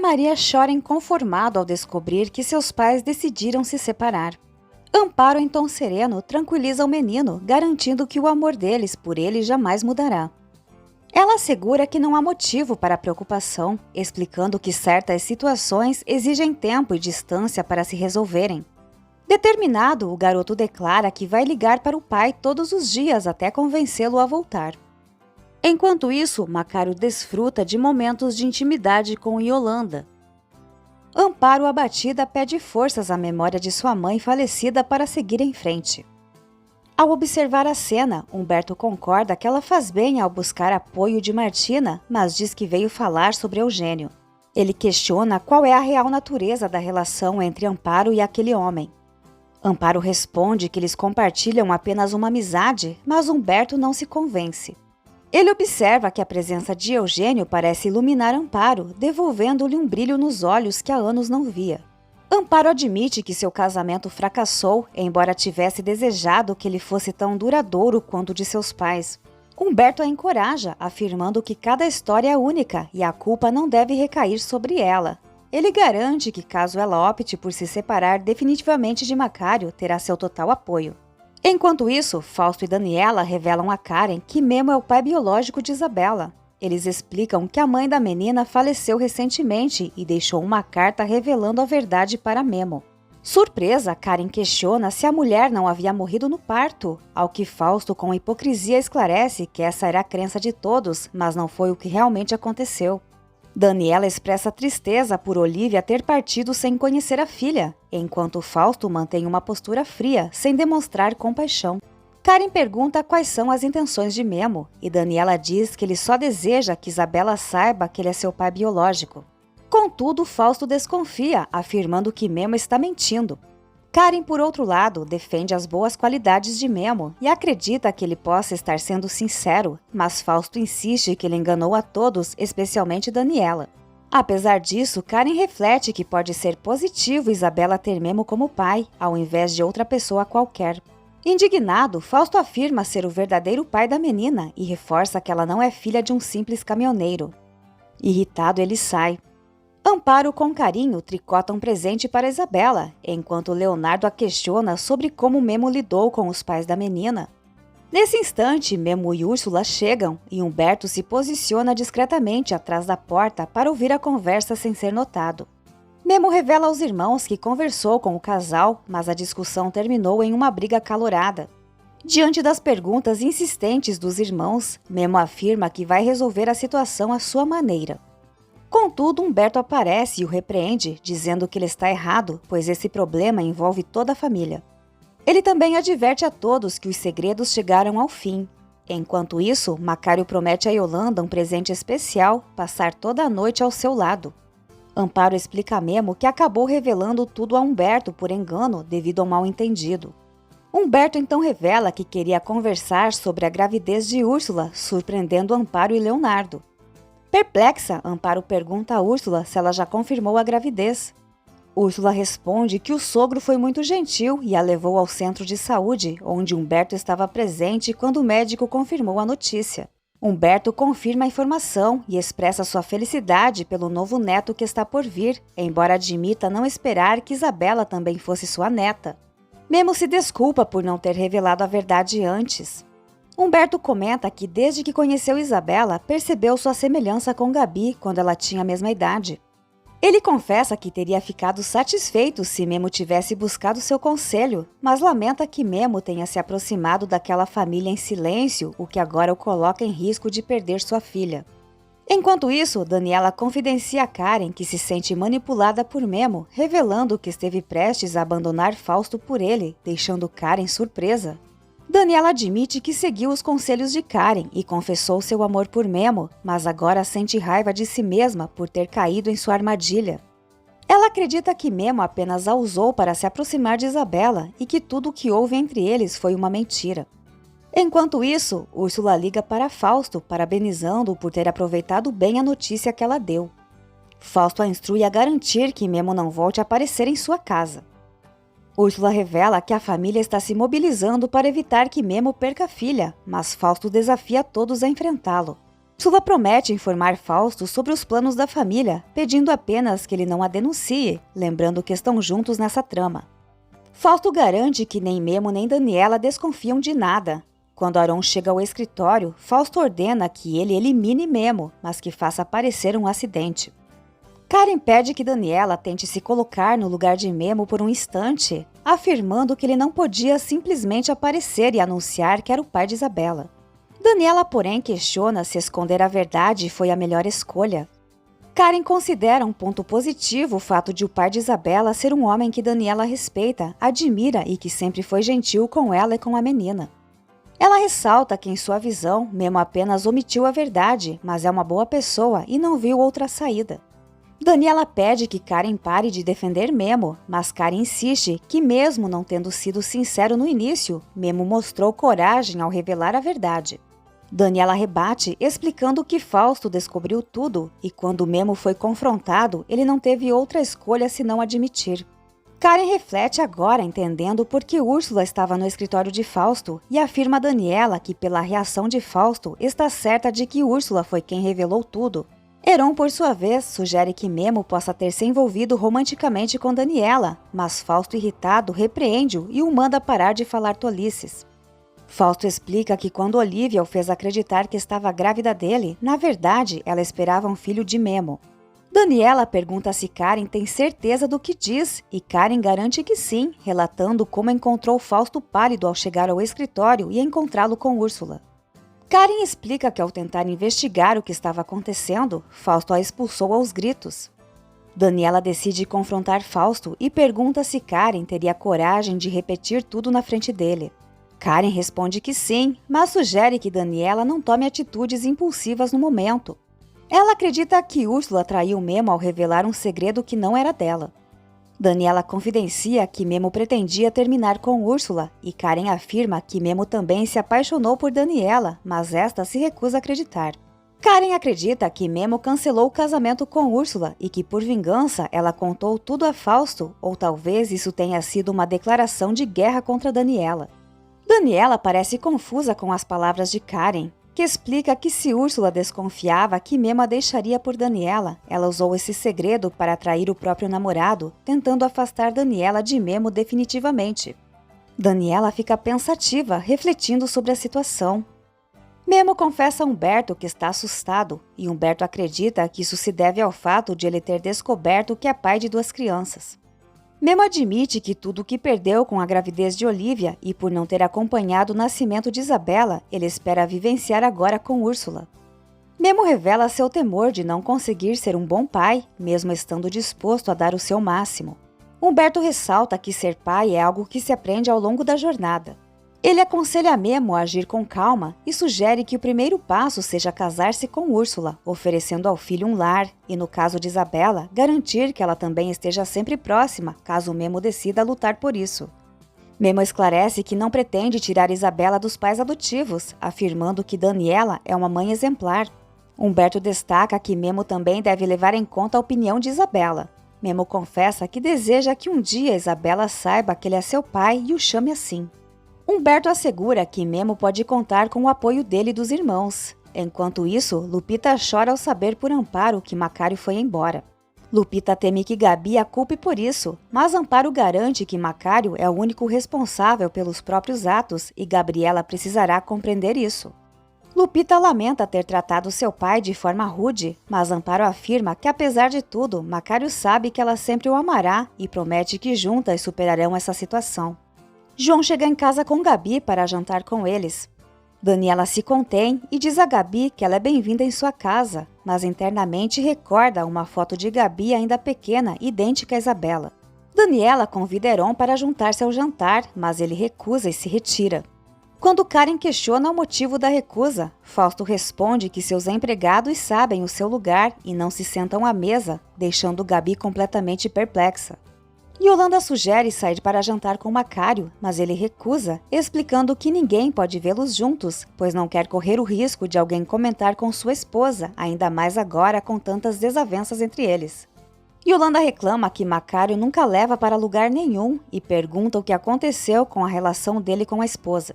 Maria chora inconformado ao descobrir que seus pais decidiram se separar. Amparo, em tom sereno, tranquiliza o menino, garantindo que o amor deles por ele jamais mudará. Ela assegura que não há motivo para preocupação, explicando que certas situações exigem tempo e distância para se resolverem. Determinado, o garoto declara que vai ligar para o pai todos os dias até convencê-lo a voltar. Enquanto isso, Macário desfruta de momentos de intimidade com Yolanda. Amparo, abatida, pede forças à memória de sua mãe falecida para seguir em frente. Ao observar a cena, Humberto concorda que ela faz bem ao buscar apoio de Martina, mas diz que veio falar sobre Eugênio. Ele questiona qual é a real natureza da relação entre Amparo e aquele homem. Amparo responde que eles compartilham apenas uma amizade, mas Humberto não se convence. Ele observa que a presença de Eugênio parece iluminar Amparo, devolvendo-lhe um brilho nos olhos que há anos não via. Amparo admite que seu casamento fracassou, embora tivesse desejado que ele fosse tão duradouro quanto o de seus pais. Humberto a encoraja, afirmando que cada história é única e a culpa não deve recair sobre ela. Ele garante que, caso ela opte por se separar definitivamente de Macário, terá seu total apoio. Enquanto isso, Fausto e Daniela revelam a Karen que Memo é o pai biológico de Isabela. Eles explicam que a mãe da menina faleceu recentemente e deixou uma carta revelando a verdade para Memo. Surpresa, Karen questiona se a mulher não havia morrido no parto, ao que Fausto com hipocrisia esclarece que essa era a crença de todos, mas não foi o que realmente aconteceu. Daniela expressa tristeza por Olivia ter partido sem conhecer a filha, enquanto Fausto mantém uma postura fria, sem demonstrar compaixão. Karen pergunta quais são as intenções de Memo, e Daniela diz que ele só deseja que Isabela saiba que ele é seu pai biológico. Contudo, Fausto desconfia, afirmando que Memo está mentindo. Karen, por outro lado, defende as boas qualidades de Memo e acredita que ele possa estar sendo sincero, mas Fausto insiste que ele enganou a todos, especialmente Daniela. Apesar disso, Karen reflete que pode ser positivo Isabela ter Memo como pai, ao invés de outra pessoa qualquer. Indignado, Fausto afirma ser o verdadeiro pai da menina e reforça que ela não é filha de um simples caminhoneiro. Irritado, ele sai. Amparo, com carinho, tricota um presente para Isabela, enquanto Leonardo a questiona sobre como Memo lidou com os pais da menina. Nesse instante, Memo e Úrsula chegam e Humberto se posiciona discretamente atrás da porta para ouvir a conversa sem ser notado. Memo revela aos irmãos que conversou com o casal, mas a discussão terminou em uma briga acalorada. Diante das perguntas insistentes dos irmãos, Memo afirma que vai resolver a situação à sua maneira. Contudo, Humberto aparece e o repreende, dizendo que ele está errado, pois esse problema envolve toda a família. Ele também adverte a todos que os segredos chegaram ao fim. Enquanto isso, Macário promete a Yolanda um presente especial, passar toda a noite ao seu lado. Amparo explica a Memo que acabou revelando tudo a Humberto por engano devido ao mal-entendido. Humberto então revela que queria conversar sobre a gravidez de Úrsula, surpreendendo Amparo e Leonardo. Perplexa, Amparo pergunta a Úrsula se ela já confirmou a gravidez. Úrsula responde que o sogro foi muito gentil e a levou ao centro de saúde, onde Humberto estava presente quando o médico confirmou a notícia. Humberto confirma a informação e expressa sua felicidade pelo novo neto que está por vir, embora admita não esperar que Isabela também fosse sua neta. Memo se desculpa por não ter revelado a verdade antes. Humberto comenta que desde que conheceu Isabela, percebeu sua semelhança com Gabi quando ela tinha a mesma idade. Ele confessa que teria ficado satisfeito se Memo tivesse buscado seu conselho, mas lamenta que Memo tenha se aproximado daquela família em silêncio, o que agora o coloca em risco de perder sua filha. Enquanto isso, Daniela confidencia a Karen que se sente manipulada por Memo, revelando que esteve prestes a abandonar Fausto por ele, deixando Karen surpresa. Daniela admite que seguiu os conselhos de Karen e confessou seu amor por Memo, mas agora sente raiva de si mesma por ter caído em sua armadilha. Ela acredita que Memo apenas a usou para se aproximar de Isabela e que tudo o que houve entre eles foi uma mentira. Enquanto isso, Úrsula liga para Fausto, parabenizando-o por ter aproveitado bem a notícia que ela deu. Fausto a instrui a garantir que Memo não volte a aparecer em sua casa. Úrsula revela que a família está se mobilizando para evitar que Memo perca a filha, mas Fausto desafia todos a enfrentá-lo. Úrsula promete informar Fausto sobre os planos da família, pedindo apenas que ele não a denuncie, lembrando que estão juntos nessa trama. Fausto garante que nem Memo nem Daniela desconfiam de nada. Quando Aron chega ao escritório, Fausto ordena que ele elimine Memo, mas que faça parecer um acidente. Karen pede que Daniela tente se colocar no lugar de Memo por um instante, afirmando que ele não podia simplesmente aparecer e anunciar que era o pai de Isabela. Daniela, porém, questiona se esconder a verdade foi a melhor escolha. Karen considera um ponto positivo o fato de o pai de Isabela ser um homem que Daniela respeita, admira e que sempre foi gentil com ela e com a menina. Ela ressalta que, em sua visão, Memo apenas omitiu a verdade, mas é uma boa pessoa e não viu outra saída. Daniela pede que Karen pare de defender Memo, mas Karen insiste que, mesmo não tendo sido sincero no início, Memo mostrou coragem ao revelar a verdade. Daniela rebate, explicando que Fausto descobriu tudo e quando Memo foi confrontado, ele não teve outra escolha senão admitir. Karen reflete agora, entendendo por que Úrsula estava no escritório de Fausto e afirma a Daniela que, pela reação de Fausto, está certa de que Úrsula foi quem revelou tudo. Heron, por sua vez, sugere que Memo possa ter se envolvido romanticamente com Daniela, mas Fausto, irritado, repreende-o e o manda parar de falar tolices. Fausto explica que quando Olivia o fez acreditar que estava grávida dele, na verdade, ela esperava um filho de Memo. Daniela pergunta se Karen tem certeza do que diz, e Karen garante que sim, relatando como encontrou Fausto pálido ao chegar ao escritório e encontrá-lo com Úrsula. Karen explica que ao tentar investigar o que estava acontecendo, Fausto a expulsou aos gritos. Daniela decide confrontar Fausto e pergunta se Karen teria coragem de repetir tudo na frente dele. Karen responde que sim, mas sugere que Daniela não tome atitudes impulsivas no momento. Ela acredita que Úrsula traiu Memo ao revelar um segredo que não era dela. Daniela confidencia que Memo pretendia terminar com Úrsula e Karen afirma que Memo também se apaixonou por Daniela, mas esta se recusa a acreditar. Karen acredita que Memo cancelou o casamento com Úrsula e que, por vingança, ela contou tudo a Fausto, ou talvez isso tenha sido uma declaração de guerra contra Daniela. Daniela parece confusa com as palavras de Karen, que explica que se Úrsula desconfiava que Memo a deixaria por Daniela, ela usou esse segredo para atrair o próprio namorado, tentando afastar Daniela de Memo definitivamente. Daniela fica pensativa, refletindo sobre a situação. Memo confessa a Humberto que está assustado, e Humberto acredita que isso se deve ao fato de ele ter descoberto que é pai de 2 crianças. Memo admite que tudo o que perdeu com a gravidez de Olivia e por não ter acompanhado o nascimento de Isabela, ele espera vivenciar agora com Úrsula. Memo revela seu temor de não conseguir ser um bom pai, mesmo estando disposto a dar o seu máximo. Humberto ressalta que ser pai é algo que se aprende ao longo da jornada. Ele aconselha Memo a agir com calma e sugere que o primeiro passo seja casar-se com Úrsula, oferecendo ao filho um lar e, no caso de Isabela, garantir que ela também esteja sempre próxima, caso Memo decida lutar por isso. Memo esclarece que não pretende tirar Isabela dos pais adotivos, afirmando que Daniela é uma mãe exemplar. Humberto destaca que Memo também deve levar em conta a opinião de Isabela. Memo confessa que deseja que um dia Isabela saiba que ele é seu pai e o chame assim. Humberto assegura que Memo pode contar com o apoio dele e dos irmãos. Enquanto isso, Lupita chora ao saber por Amparo que Macário foi embora. Lupita teme que Gabi a culpe por isso, mas Amparo garante que Macário é o único responsável pelos próprios atos e Gabriela precisará compreender isso. Lupita lamenta ter tratado seu pai de forma rude, mas Amparo afirma que, apesar de tudo, Macário sabe que ela sempre o amará e promete que juntas superarão essa situação. João chega em casa com Gabi para jantar com eles. Daniela se contém e diz a Gabi que ela é bem-vinda em sua casa, mas internamente recorda uma foto de Gabi ainda pequena, idêntica a Isabela. Daniela convida Heron para juntar-se ao jantar, mas ele recusa e se retira. Quando Karen questiona o motivo da recusa, Fausto responde que seus empregados sabem o seu lugar e não se sentam à mesa, deixando Gabi completamente perplexa. Yolanda sugere sair para jantar com Macário, mas ele recusa, explicando que ninguém pode vê-los juntos, pois não quer correr o risco de alguém comentar com sua esposa, ainda mais agora com tantas desavenças entre eles. Yolanda reclama que Macário nunca leva para lugar nenhum e pergunta o que aconteceu com a relação dele com a esposa.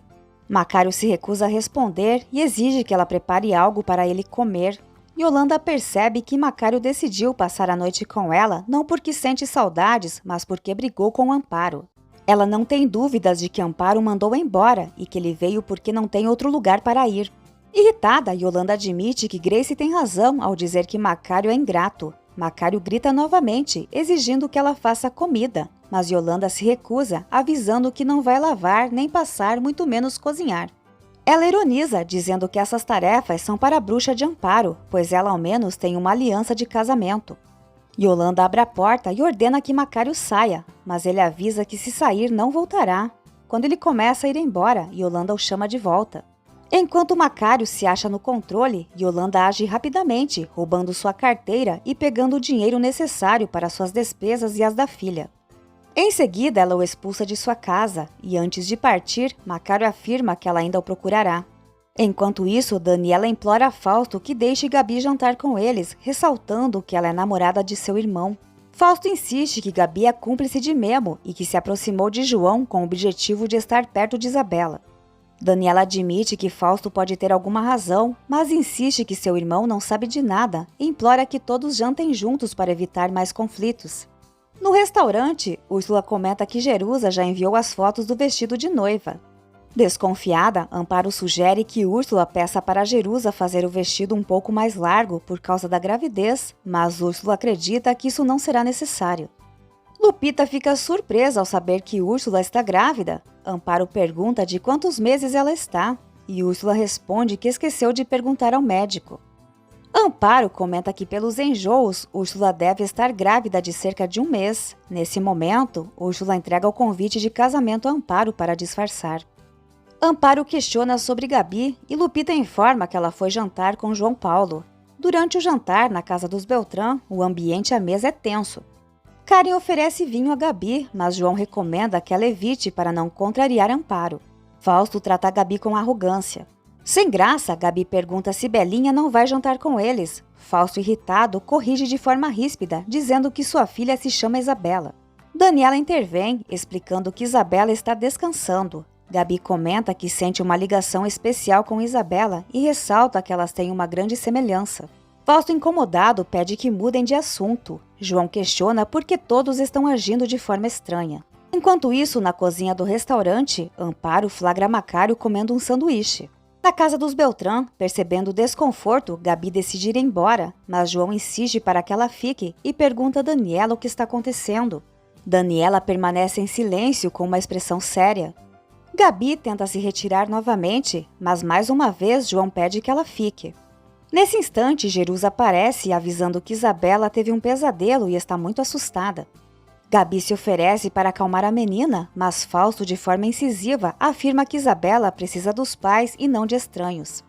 Macário se recusa a responder e exige que ela prepare algo para ele comer. Yolanda percebe que Macário decidiu passar a noite com ela não porque sente saudades, mas porque brigou com Amparo. Ela não tem dúvidas de que Amparo mandou embora e que ele veio porque não tem outro lugar para ir. Irritada, Yolanda admite que Grace tem razão ao dizer que Macário é ingrato. Macário grita novamente, exigindo que ela faça comida, mas Yolanda se recusa, avisando que não vai lavar nem passar, muito menos cozinhar. Ela ironiza, dizendo que essas tarefas são para a bruxa de Amparo, pois ela ao menos tem uma aliança de casamento. Yolanda abre a porta e ordena que Macário saia, mas ele avisa que se sair não voltará. Quando ele começa a ir embora, Yolanda o chama de volta. Enquanto Macário se acha no controle, Yolanda age rapidamente, roubando sua carteira e pegando o dinheiro necessário para suas despesas e as da filha. Em seguida, ela o expulsa de sua casa e, antes de partir, Macário afirma que ela ainda o procurará. Enquanto isso, Daniela implora a Fausto que deixe Gabi jantar com eles, ressaltando que ela é namorada de seu irmão. Fausto insiste que Gabi é cúmplice de Memo e que se aproximou de João com o objetivo de estar perto de Isabela. Daniela admite que Fausto pode ter alguma razão, mas insiste que seu irmão não sabe de nada e implora que todos jantem juntos para evitar mais conflitos. No restaurante, Úrsula comenta que Jerusa já enviou as fotos do vestido de noiva. Desconfiada, Amparo sugere que Úrsula peça para Jerusa fazer o vestido um pouco mais largo por causa da gravidez, mas Úrsula acredita que isso não será necessário. Lupita fica surpresa ao saber que Úrsula está grávida. Amparo pergunta de quantos meses ela está, e Úrsula responde que esqueceu de perguntar ao médico. Amparo comenta que pelos enjoos, Úrsula deve estar grávida de cerca de um mês. Nesse momento, Úrsula entrega o convite de casamento a Amparo para disfarçar. Amparo questiona sobre Gabi e Lupita informa que ela foi jantar com João Paulo. Durante o jantar, na casa dos Beltrán, o ambiente à mesa é tenso. Karen oferece vinho a Gabi, mas João recomenda que ela evite para não contrariar Amparo. Fausto trata a Gabi com arrogância. Sem graça, Gabi pergunta se Belinha não vai jantar com eles. Fausto, irritado, corrige de forma ríspida, dizendo que sua filha se chama Isabela. Daniela intervém, explicando que Isabela está descansando. Gabi comenta que sente uma ligação especial com Isabela e ressalta que elas têm uma grande semelhança. Fausto, incomodado, pede que mudem de assunto. João questiona por que todos estão agindo de forma estranha. Enquanto isso, na cozinha do restaurante, Amparo flagra Macário comendo um sanduíche. Na casa dos Beltrán, percebendo o desconforto, Gabi decide ir embora, mas João insiste para que ela fique e pergunta a Daniela o que está acontecendo. Daniela permanece em silêncio com uma expressão séria. Gabi tenta se retirar novamente, mas mais uma vez João pede que ela fique. Nesse instante, Jerusa aparece avisando que Isabela teve um pesadelo e está muito assustada. Gabi se oferece para acalmar a menina, mas Fausto, de forma incisiva, afirma que Isabela precisa dos pais e não de estranhos.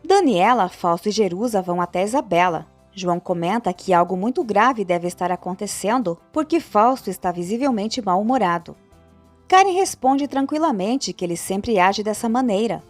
Daniela, Fausto e Jerusa vão até Isabela. João comenta que algo muito grave deve estar acontecendo porque Fausto está visivelmente mal-humorado. Karen responde tranquilamente que ele sempre age dessa maneira.